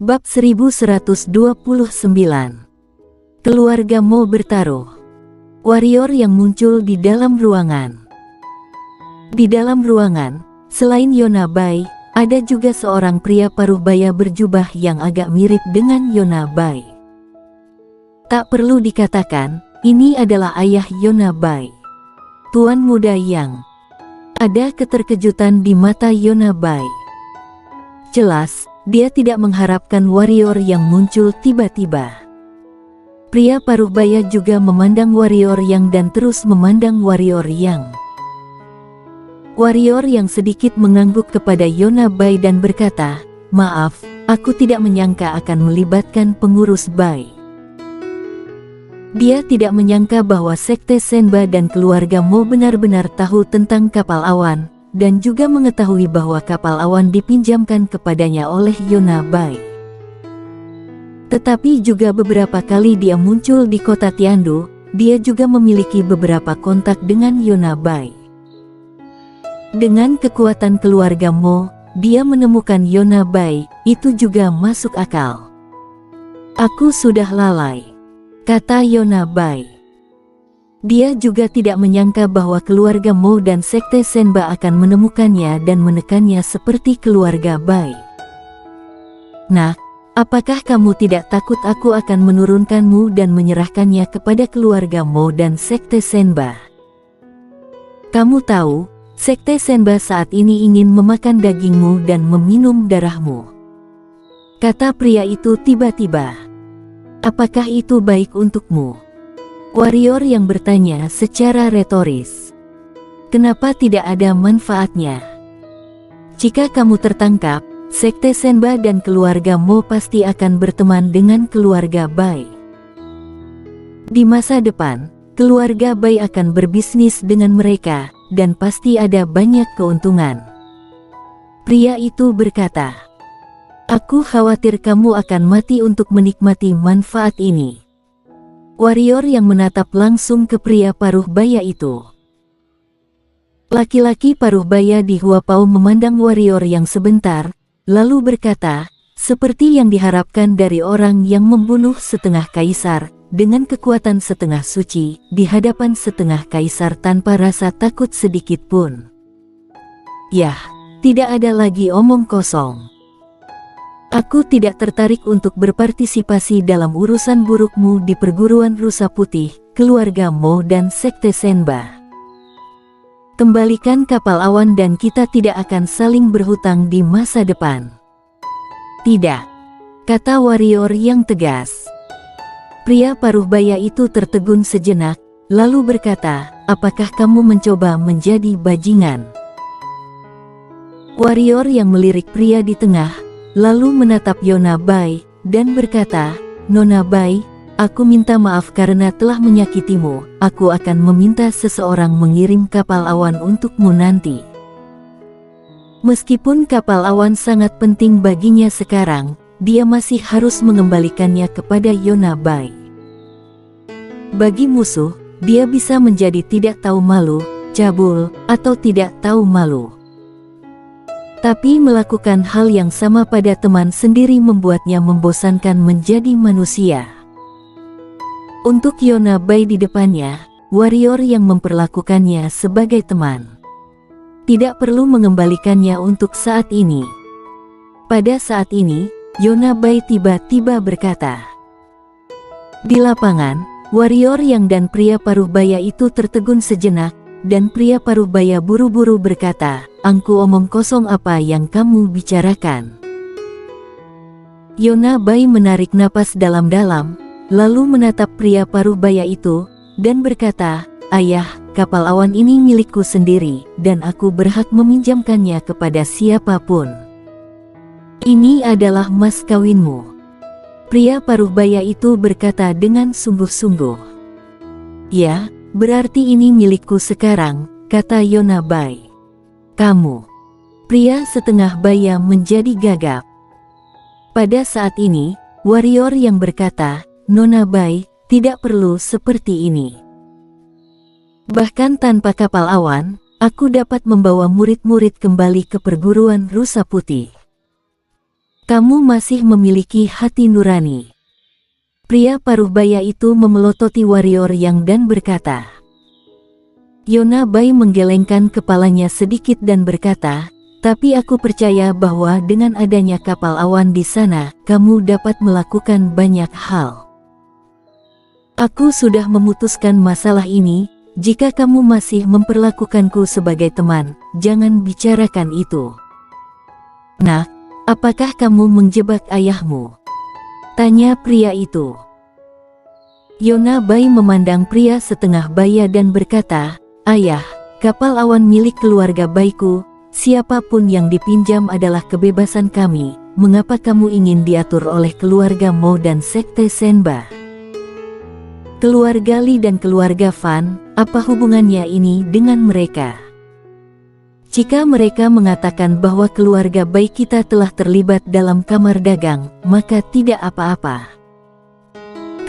Bab 1129. Keluarga Mo bertaruh. Warrior yang muncul di dalam ruangan. Di dalam ruangan, selain Yona Bai, ada juga seorang pria paruh baya berjubah yang agak mirip dengan Yona Bai. Tak perlu dikatakan, ini adalah ayah Yona Bai, tuan muda Yang. Ada keterkejutan di mata Yona Bai. Jelas, dia tidak mengharapkan warrior yang muncul tiba-tiba. Pria paruh baya juga memandang warrior Yang dan terus memandang warrior Yang. Warrior yang sedikit mengangguk kepada Yona Bai dan berkata, "Maaf, aku tidak menyangka akan melibatkan pengurus Bai." Dia tidak menyangka bahwa Sekte Senba dan keluarga Mo benar-benar tahu tentang kapal awan, dan juga mengetahui bahwa kapal awan dipinjamkan kepadanya oleh Yona Bai. Tetapi juga beberapa kali dia muncul di kota Tiandu, dia juga memiliki beberapa kontak dengan Yona Bai. Dengan kekuatan keluarga Mo, dia menemukan Yona Bai, itu juga masuk akal. "Aku sudah lalai," kata Yona Bai. Dia juga tidak menyangka bahwa keluarga Mo dan Sekte Senba akan menemukannya dan menekannya seperti keluarga Bai. "Nak, apakah kamu tidak takut aku akan menurunkanmu dan menyerahkannya kepada keluarga Mo dan Sekte Senba? Kamu tahu, Sekte Senba saat ini ingin memakan dagingmu dan meminum darahmu," kata pria itu tiba-tiba. "Apakah itu baik untukmu?" Warrior yang bertanya secara retoris. "Kenapa tidak ada manfaatnya? Jika kamu tertangkap, Sekte Senba dan keluarga Mo pasti akan berteman dengan keluarga Bai. Di masa depan, keluarga Bai akan berbisnis dengan mereka, dan pasti ada banyak keuntungan." Pria itu berkata, "Aku khawatir kamu akan mati untuk menikmati manfaat ini." Warrior yang menatap langsung ke pria paruh baya itu. Laki-laki paruh baya di Huapao memandang warrior yang sebentar, lalu berkata, seperti yang diharapkan dari orang yang membunuh setengah kaisar, dengan kekuatan setengah suci, di hadapan setengah kaisar tanpa rasa takut sedikit pun. "Yah, tidak ada lagi omong kosong. Aku tidak tertarik untuk berpartisipasi dalam urusan burukmu di perguruan Rusa Putih, keluarga Mo dan Sekte Senba. Kembalikan kapal awan dan kita tidak akan saling berhutang di masa depan." "Tidak," kata warrior yang tegas. Pria paruh baya itu tertegun sejenak, lalu berkata, "Apakah kamu mencoba menjadi bajingan?" Warrior yang melirik pria di tengah, lalu menatap Yona Bai, dan berkata, "Nona Bai, aku minta maaf karena telah menyakitimu. Aku akan meminta seseorang mengirim kapal awan untukmu nanti." Meskipun kapal awan sangat penting baginya sekarang, dia masih harus mengembalikannya kepada Yona Bai. Bagi musuh, dia bisa menjadi tidak tahu malu, cabul, atau tidak tahu malu. Tapi melakukan hal yang sama pada teman sendiri membuatnya membosankan menjadi manusia. Untuk Yona Bai di depannya, warrior yang memperlakukannya sebagai teman. Tidak perlu mengembalikannya untuk saat ini. Pada saat ini, Yona Bai tiba-tiba berkata. Di lapangan, warrior yang dan pria paruh baya itu tertegun sejenak, dan pria paruh baya buru-buru berkata, "Angku omong kosong apa yang kamu bicarakan?" Yona Bai menarik napas dalam-dalam, lalu menatap pria paruh baya itu, dan berkata, "Ayah, kapal awan ini milikku sendiri, dan aku berhak meminjamkannya kepada siapapun. Ini adalah mas kawinmu." Pria paruh baya itu berkata dengan sungguh-sungguh. "Ya, berarti ini milikku sekarang," kata Yona Bai. "Kamu." Pria setengah baya menjadi gagap. Pada saat ini, warrior yang berkata, "Nona Bai, tidak perlu seperti ini. Bahkan tanpa kapal awan, aku dapat membawa murid-murid kembali ke perguruan Rusa Putih. Kamu masih memiliki hati nurani. Pria paruh baya itu memelototi warrior yang dan berkata. Yona Bai menggelengkan kepalanya sedikit dan berkata, tapi aku percaya bahwa dengan adanya kapal awan di sana, kamu dapat melakukan banyak hal. Aku sudah memutuskan masalah ini. Jika kamu masih memperlakukanku sebagai teman, jangan bicarakan itu. Nak, apakah kamu menjebak ayahmu? Tanya pria itu. Yona Bai memandang pria setengah baya dan berkata, Ayah, kapal awan milik keluarga Baiku, siapapun yang dipinjam adalah kebebasan kami. Mengapa kamu ingin diatur oleh keluarga Mo dan sekte Senba? Keluarga Li dan keluarga Fan, apa hubungannya ini dengan mereka? Jika mereka mengatakan bahwa keluarga Bai kita telah terlibat dalam kamar dagang, maka tidak apa-apa.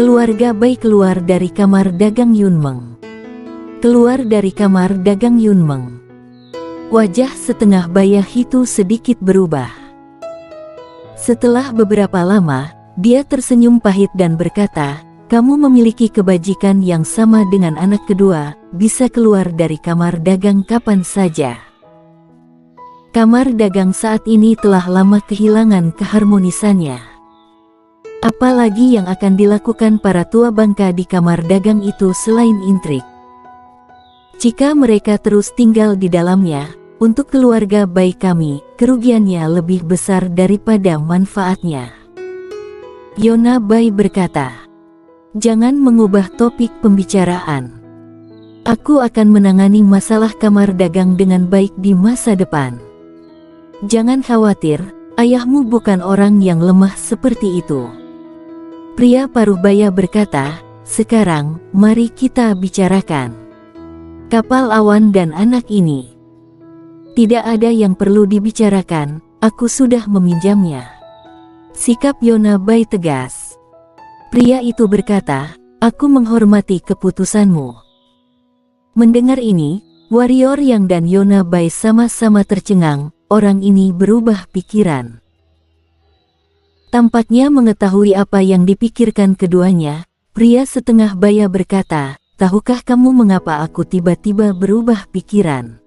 Keluarga Bai keluar dari kamar dagang Yunmeng. Keluar dari kamar dagang Yunmeng. Wajah setengah baya itu sedikit berubah. Setelah beberapa lama, dia tersenyum pahit dan berkata, kamu memiliki kebajikan yang sama dengan anak kedua, bisa keluar dari kamar dagang kapan saja. Kamar dagang saat ini telah lama kehilangan keharmonisannya. Apalagi yang akan dilakukan para tua bangka di kamar dagang itu selain intrik. Jika mereka terus tinggal di dalamnya, untuk keluarga baik kami, kerugiannya lebih besar daripada manfaatnya. Yona Bai berkata. Jangan mengubah topik pembicaraan. Aku akan menangani masalah kamar dagang dengan baik di masa depan. Jangan khawatir, ayahmu bukan orang yang lemah seperti itu. Pria paruh baya berkata, sekarang, mari kita bicarakan. Kapal awan dan anak ini. Tidak ada yang perlu dibicarakan, aku sudah meminjamnya. Sikap Yona Bai tegas. Pria itu berkata, aku menghormati keputusanmu. Mendengar ini, warrior Yang dan Yona Bai sama-sama tercengang, orang ini berubah pikiran. Tampaknya mengetahui apa yang dipikirkan keduanya, pria setengah baya berkata, tahukah kamu mengapa aku tiba-tiba berubah pikiran?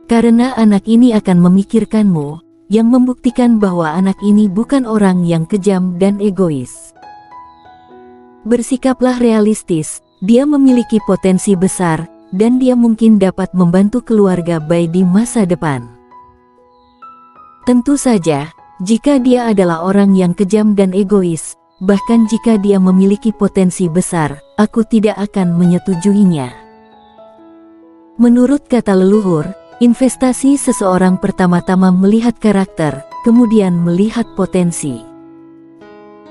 Karena anak ini akan memikirkanmu, yang membuktikan bahwa anak ini bukan orang yang kejam dan egois. Bersikaplah realistis, dia memiliki potensi besar, dan dia mungkin dapat membantu keluarga Bai di masa depan. Tentu saja, jika dia adalah orang yang kejam dan egois, bahkan jika dia memiliki potensi besar, aku tidak akan menyetujuinya. Menurut kata leluhur, investasi seseorang pertama-tama melihat karakter, kemudian melihat potensi.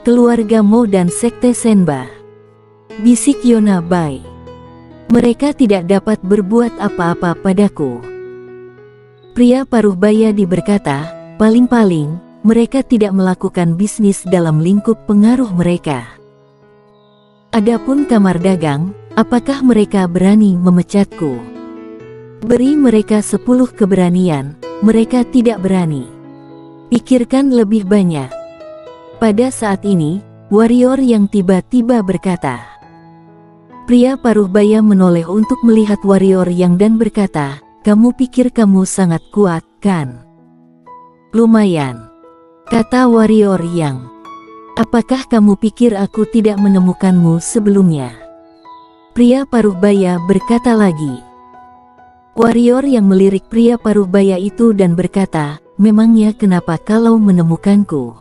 Keluarga Mo dan sekte Senba. Bisik Yona Bai. Mereka tidak dapat berbuat apa-apa padaku. Pria paruh baya berkata, paling-paling, mereka tidak melakukan bisnis dalam lingkup pengaruh mereka. Adapun kamar dagang, apakah mereka berani memecatku? Beri mereka 10 keberanian, mereka tidak berani. Pikirkan lebih banyak. Pada saat ini, warrior yang tiba-tiba berkata. Pria paruh baya menoleh untuk melihat warrior yang dan berkata, kamu pikir kamu sangat kuat, kan? Lumayan, kata warrior yang. Apakah kamu pikir aku tidak menemukanmu sebelumnya? Pria paruh baya berkata lagi. Warrior yang melirik pria paruh baya itu dan berkata, memangnya kenapa kalau menemukanku?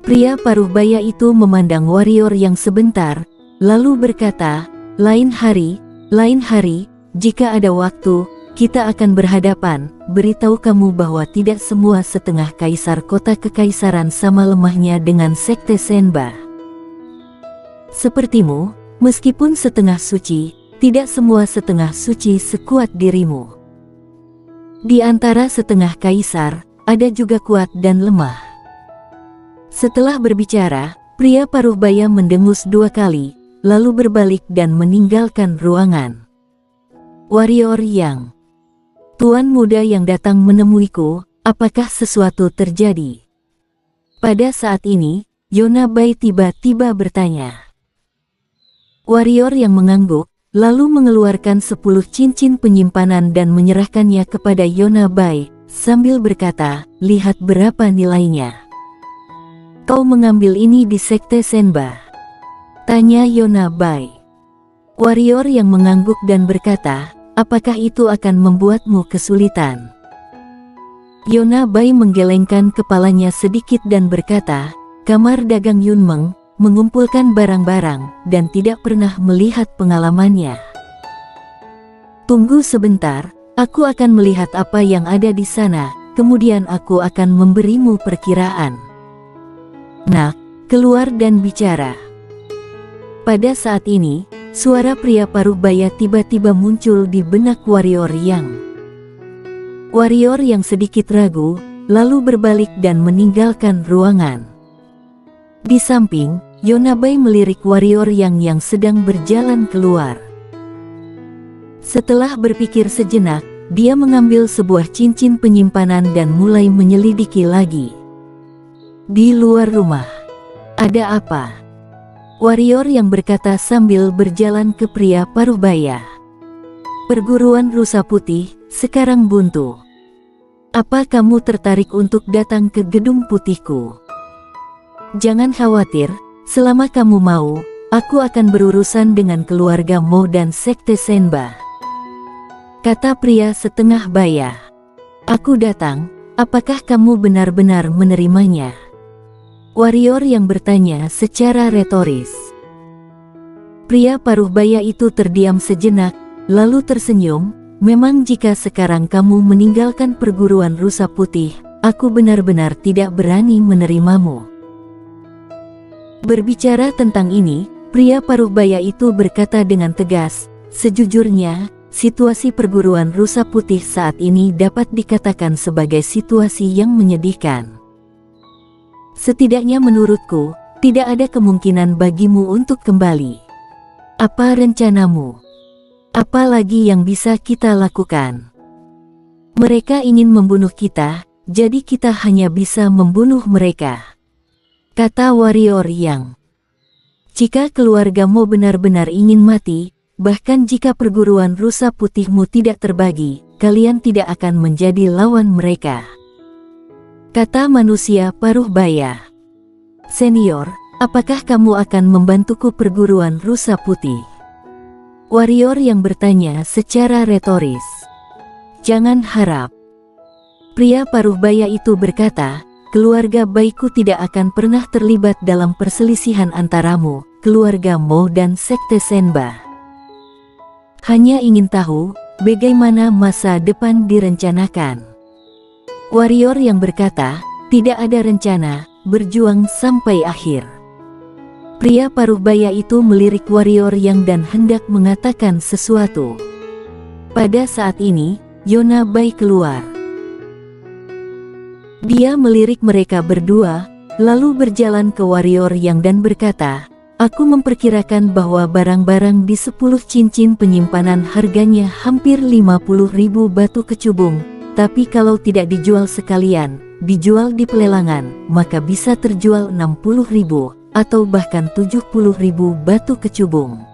Pria paruh baya itu memandang warrior yang sebentar, lalu berkata, lain hari, jika ada waktu, kita akan berhadapan, beritahu kamu bahwa tidak semua setengah kaisar kota kekaisaran sama lemahnya dengan sekte Senba. Sepertimu, meskipun setengah suci, tidak semua setengah suci sekuat dirimu. Di antara setengah kaisar, ada juga kuat dan lemah. Setelah berbicara, pria paruh baya mendengus 2 kali, lalu berbalik dan meninggalkan ruangan. Warrior yang. Tuan muda yang datang menemuiku, apakah sesuatu terjadi? Pada saat ini, Yona Bai tiba-tiba bertanya. Warrior yang mengangguk, lalu mengeluarkan 10 cincin penyimpanan dan menyerahkannya kepada Yona Bai, sambil berkata, lihat berapa nilainya. Kau mengambil ini di Sekte Senba? Tanya Yona Bai. Warrior yang mengangguk dan berkata, apakah itu akan membuatmu kesulitan? Yona Bai menggelengkan kepalanya sedikit dan berkata, kamar dagang Yunmeng mengumpulkan barang-barang dan tidak pernah melihat pengalamannya. Tunggu sebentar, aku akan melihat apa yang ada di sana, kemudian aku akan memberimu perkiraan. Nak, keluar dan bicara. Pada saat ini, suara pria paruh baya tiba-tiba muncul di benak Warrior yang sedikit ragu, lalu berbalik dan meninggalkan ruangan. Di samping, Yona Bai melirik Warrior yang sedang berjalan keluar. Setelah berpikir sejenak, dia mengambil sebuah cincin penyimpanan dan mulai menyelidiki lagi. Di luar rumah, ada apa? Warrior yang berkata sambil berjalan ke pria paruh baya. Perguruan Rusa Putih, sekarang buntu. Apa kamu tertarik untuk datang ke gedung putihku? Jangan khawatir, selama kamu mau, aku akan berurusan dengan keluarga Mo dan Sekte Senba. Kata pria setengah baya. Aku datang, apakah kamu benar-benar menerimanya? Warrior yang bertanya secara retoris. Pria paruh baya itu terdiam sejenak, lalu tersenyum, memang jika sekarang kamu meninggalkan perguruan Rusa Putih, aku benar-benar tidak berani menerimamu. Berbicara tentang ini, pria paruh baya itu berkata dengan tegas, sejujurnya, situasi perguruan Rusa Putih saat ini dapat dikatakan sebagai situasi yang menyedihkan. Setidaknya menurutku, tidak ada kemungkinan bagimu untuk kembali. Apa rencanamu? Apa lagi yang bisa kita lakukan? Mereka ingin membunuh kita, jadi kita hanya bisa membunuh mereka. Kata Warrior yang. Jika keluargamu benar-benar ingin mati, bahkan jika perguruan Rusa Putihmu tidak terbagi, kalian tidak akan menjadi lawan mereka. Kata manusia paruh baya. Senior, apakah kamu akan membantuku perguruan Rusa Putih? Warrior yang bertanya secara retoris. Jangan harap. Pria paruh baya itu berkata, keluarga baikku tidak akan pernah terlibat dalam perselisihan antaramu, keluarga Mo dan Sekte Senba. Hanya ingin tahu, bagaimana masa depan direncanakan. Warrior yang berkata, tidak ada rencana, berjuang sampai akhir. Pria paruh baya itu melirik Warrior yang dan hendak mengatakan sesuatu. Pada saat ini, Yona Bai keluar. Dia melirik mereka berdua, lalu berjalan ke Warrior yang dan berkata, aku memperkirakan bahwa barang-barang di 10 cincin penyimpanan harganya hampir 50.000 batu kecubung. Tapi kalau tidak dijual sekalian, dijual di pelelangan, maka bisa terjual 60.000 atau bahkan 70.000 batu kecubung.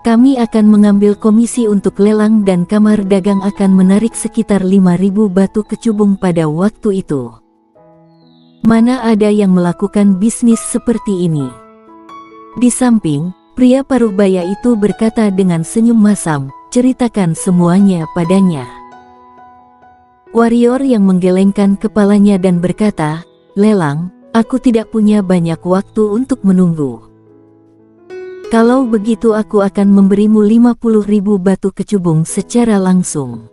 Kami akan mengambil komisi untuk lelang dan kamar dagang akan menarik sekitar 5.000 batu kecubung pada waktu itu. Mana ada yang melakukan bisnis seperti ini? Di samping, pria paruh baya itu berkata dengan senyum masam, ceritakan semuanya padanya. Warrior yang menggelengkan kepalanya dan berkata, lelang, aku tidak punya banyak waktu untuk menunggu. Kalau begitu aku akan memberimu 50.000 batu kecubung secara langsung.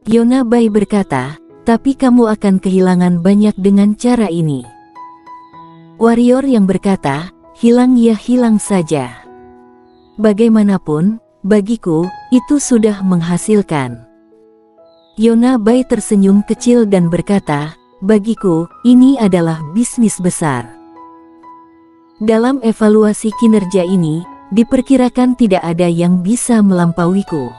Yona Bai berkata, tapi kamu akan kehilangan banyak dengan cara ini. Warrior yang berkata, hilang ya hilang saja. Bagaimanapun, bagiku, itu sudah menghasilkan. Yona Bai tersenyum kecil dan berkata, bagiku, ini adalah bisnis besar. Dalam evaluasi kinerja ini, diperkirakan tidak ada yang bisa melampauiku.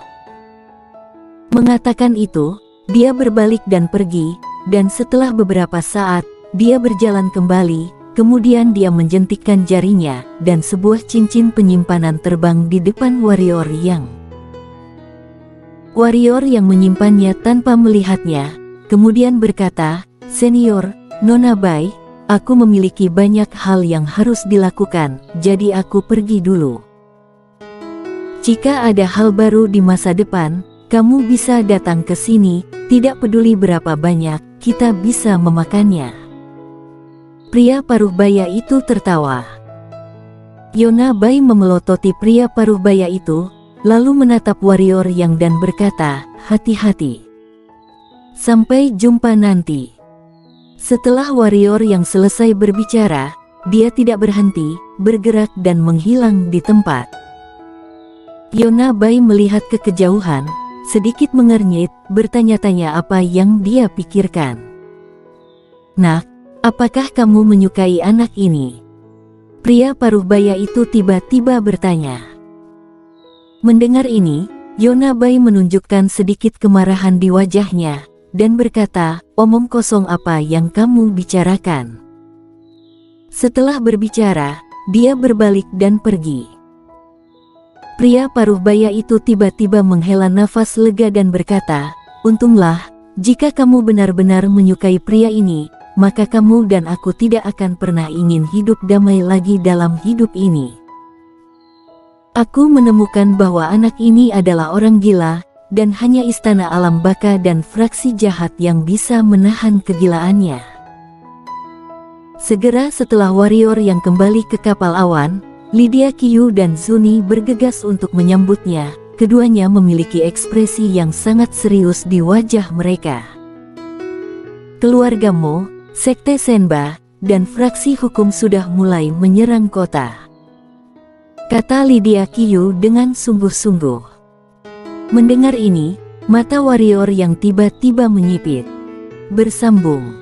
Mengatakan itu, dia berbalik dan pergi, dan setelah beberapa saat, dia berjalan kembali, kemudian dia menjentikkan jarinya, dan sebuah cincin penyimpanan terbang di depan warrior yang menyimpannya tanpa melihatnya, kemudian berkata, "Senior, Nona Bai, aku memiliki banyak hal yang harus dilakukan, jadi aku pergi dulu. Jika ada hal baru di masa depan, kamu bisa datang ke sini, tidak peduli berapa banyak, kita bisa memakannya." Pria paruh baya itu tertawa. Yona Bai memelototi pria paruh baya itu, lalu menatap warrior yang dan berkata, "Hati-hati. Sampai jumpa nanti." Setelah warrior yang selesai berbicara, dia tidak berhenti, bergerak dan menghilang di tempat. Yona Bai melihat ke kejauhan, sedikit mengernyit, bertanya-tanya apa yang dia pikirkan. "Nak, apakah kamu menyukai anak ini?" Pria paruh baya itu tiba-tiba bertanya. Mendengar ini, Yona Bai menunjukkan sedikit kemarahan di wajahnya, dan berkata, "Omong kosong apa yang kamu bicarakan?" Setelah berbicara, dia berbalik dan pergi. Pria paruh baya itu tiba-tiba menghela nafas lega dan berkata, "Untunglah, jika kamu benar-benar menyukai pria ini, maka kamu dan aku tidak akan pernah ingin hidup damai lagi dalam hidup ini. Aku menemukan bahwa anak ini adalah orang gila, dan hanya istana alam baka dan fraksi jahat yang bisa menahan kegilaannya." Segera setelah warrior yang kembali ke kapal awan, Lydia Qiu dan Zuni bergegas untuk menyambutnya. Keduanya memiliki ekspresi yang sangat serius di wajah mereka. "Keluarga Mo, Sekte Senba, dan fraksi hukum sudah mulai menyerang kota," kata Lydia Qiu dengan sungguh-sungguh. Mendengar ini, mata warrior yang tiba-tiba menyipit. Bersambung.